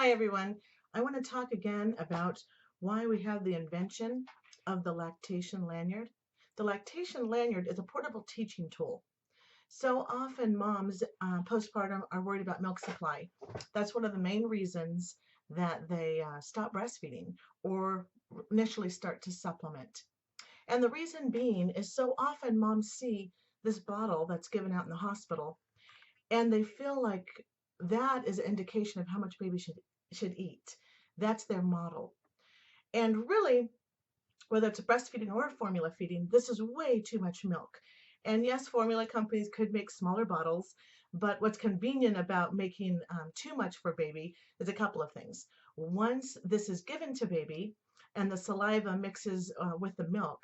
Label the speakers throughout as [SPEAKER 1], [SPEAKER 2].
[SPEAKER 1] Hi, everyone. I want to talk again about why we have the invention of the lactation lanyard. The lactation lanyard is a portable teaching tool. So often, moms postpartum are worried about milk supply. That's one of the main reasons that they stop breastfeeding or initially start to supplement. And the reason being is so often moms see this bottle that's given out in the hospital and they feel like that is an indication of how much baby should eat. That's their model. And really, whether it's breastfeeding or formula feeding, this is way too much milk. And yes, formula companies could make smaller bottles, but what's convenient about making too much for baby is a couple of things. Once this is given to baby and the saliva mixes with the milk,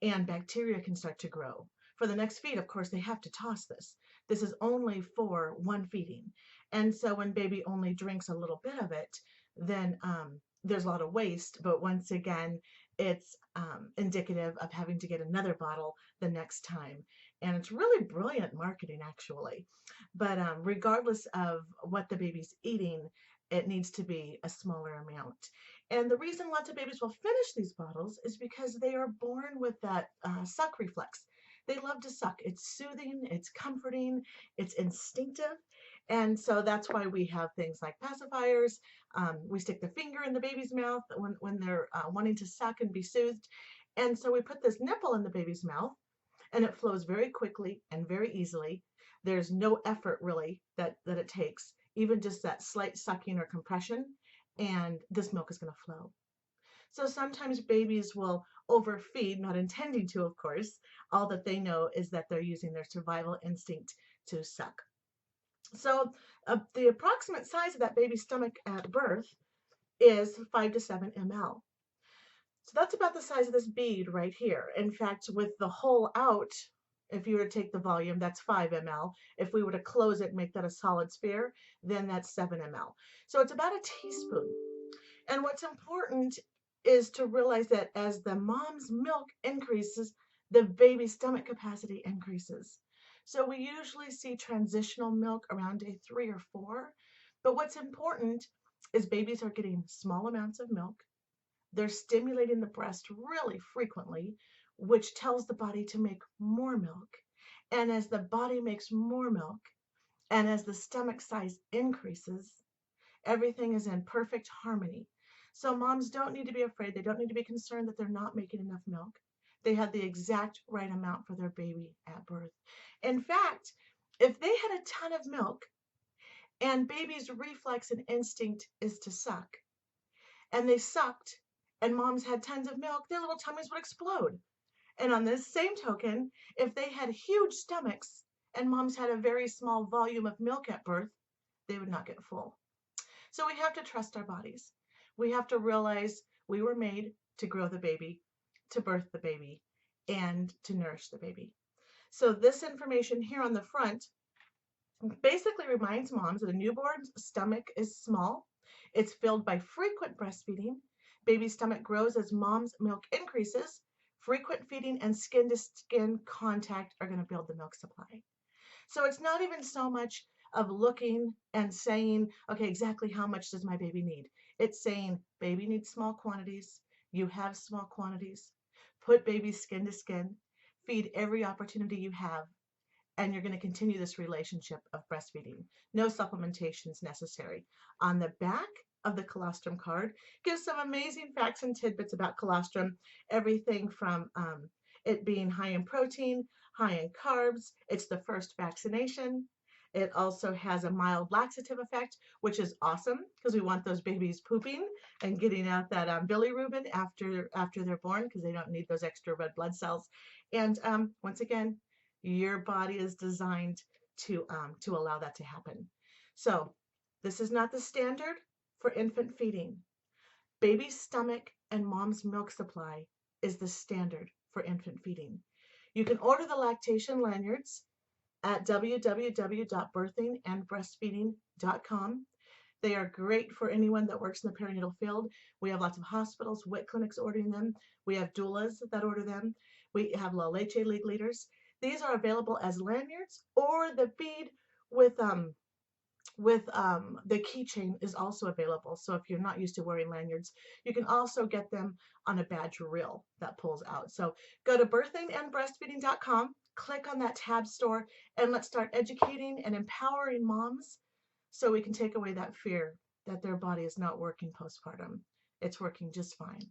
[SPEAKER 1] and bacteria can start to grow. For the next feed, of course, they have to toss this. This is only for one feeding. And so when baby only drinks a little bit of it, then there's a lot of waste. But once again, it's indicative of having to get another bottle the next time. And it's really brilliant marketing, actually. But regardless of what the baby's eating, it needs to be a smaller amount. And the reason lots of babies will finish these bottles is because they are born with that suck reflex. They love to suck. It's soothing, it's comforting, it's instinctive. And so that's why we have things like pacifiers. We stick the finger in the baby's mouth when they're wanting to suck and be soothed. And so we put this nipple in the baby's mouth and it flows very quickly and very easily. There's no effort really that it takes, even just that slight sucking or compression, and this milk is going to flow. So sometimes babies will overfeed, not intending to, of course. All that they know is that they're using their survival instinct to suck. So the approximate size of that baby's stomach at birth is 5 to 7 ml. So that's about the size of this bead right here. In fact, with the hole out, if you were to take the volume, that's 5 ml. If we were to close it and make that a solid sphere, then that's 7 ml. So it's about a teaspoon. And what's important is to realize that as the mom's milk increases, the baby's stomach capacity increases. So we usually see transitional milk around day 3 or 4. But what's important is babies are getting small amounts of milk. They're stimulating the breast really frequently, which tells the body to make more milk. And as the body makes more milk, and as the stomach size increases, everything is in perfect harmony. So moms don't need to be afraid. They don't need to be concerned that they're not making enough milk. They have the exact right amount for their baby at birth. In fact, if they had a ton of milk and baby's reflex and instinct is to suck, and they sucked and moms had tons of milk, their little tummies would explode. And on this same token, if they had huge stomachs and moms had a very small volume of milk at birth, they would not get full. So we have to trust our bodies. We have to realize we were made to grow the baby, to birth the baby, and to nourish the baby. So this information here on the front basically reminds moms that a newborn's stomach is small. It's filled by frequent breastfeeding. Baby's stomach grows as mom's milk increases. Frequent feeding and skin to skin contact are going to build the milk supply. So it's not even so much of looking and saying, okay, exactly how much does my baby need? It's saying, baby needs small quantities. You have small quantities. Put baby skin to skin. Feed every opportunity you have. And you're going to continue this relationship of breastfeeding. No supplementations necessary. On the back of the colostrum card gives some amazing facts and tidbits about colostrum. Everything from it being high in protein, high in carbs. It's the first vaccination. It also has a mild laxative effect, which is awesome because we want those babies pooping and getting out that bilirubin after they're born because they don't need those extra red blood cells. And once again, your body is designed to allow that to happen. So this is not the standard for infant feeding. Baby's stomach and mom's milk supply is the standard for infant feeding. You can order the lactation lanyards at www.birthingandbreastfeeding.com. They are great for anyone that works in the perinatal field. We have lots of hospitals, WIC clinics ordering them. We have doulas that order them. We have La Leche League leaders. These are available as lanyards or the bead with with the keychain is also available. So if you're not used to wearing lanyards, you can also get them on a badge reel that pulls out. So go to birthingandbreastfeeding.com, click on that tab store, and let's start educating and empowering moms so we can take away that fear that their body is not working postpartum. It's working just fine.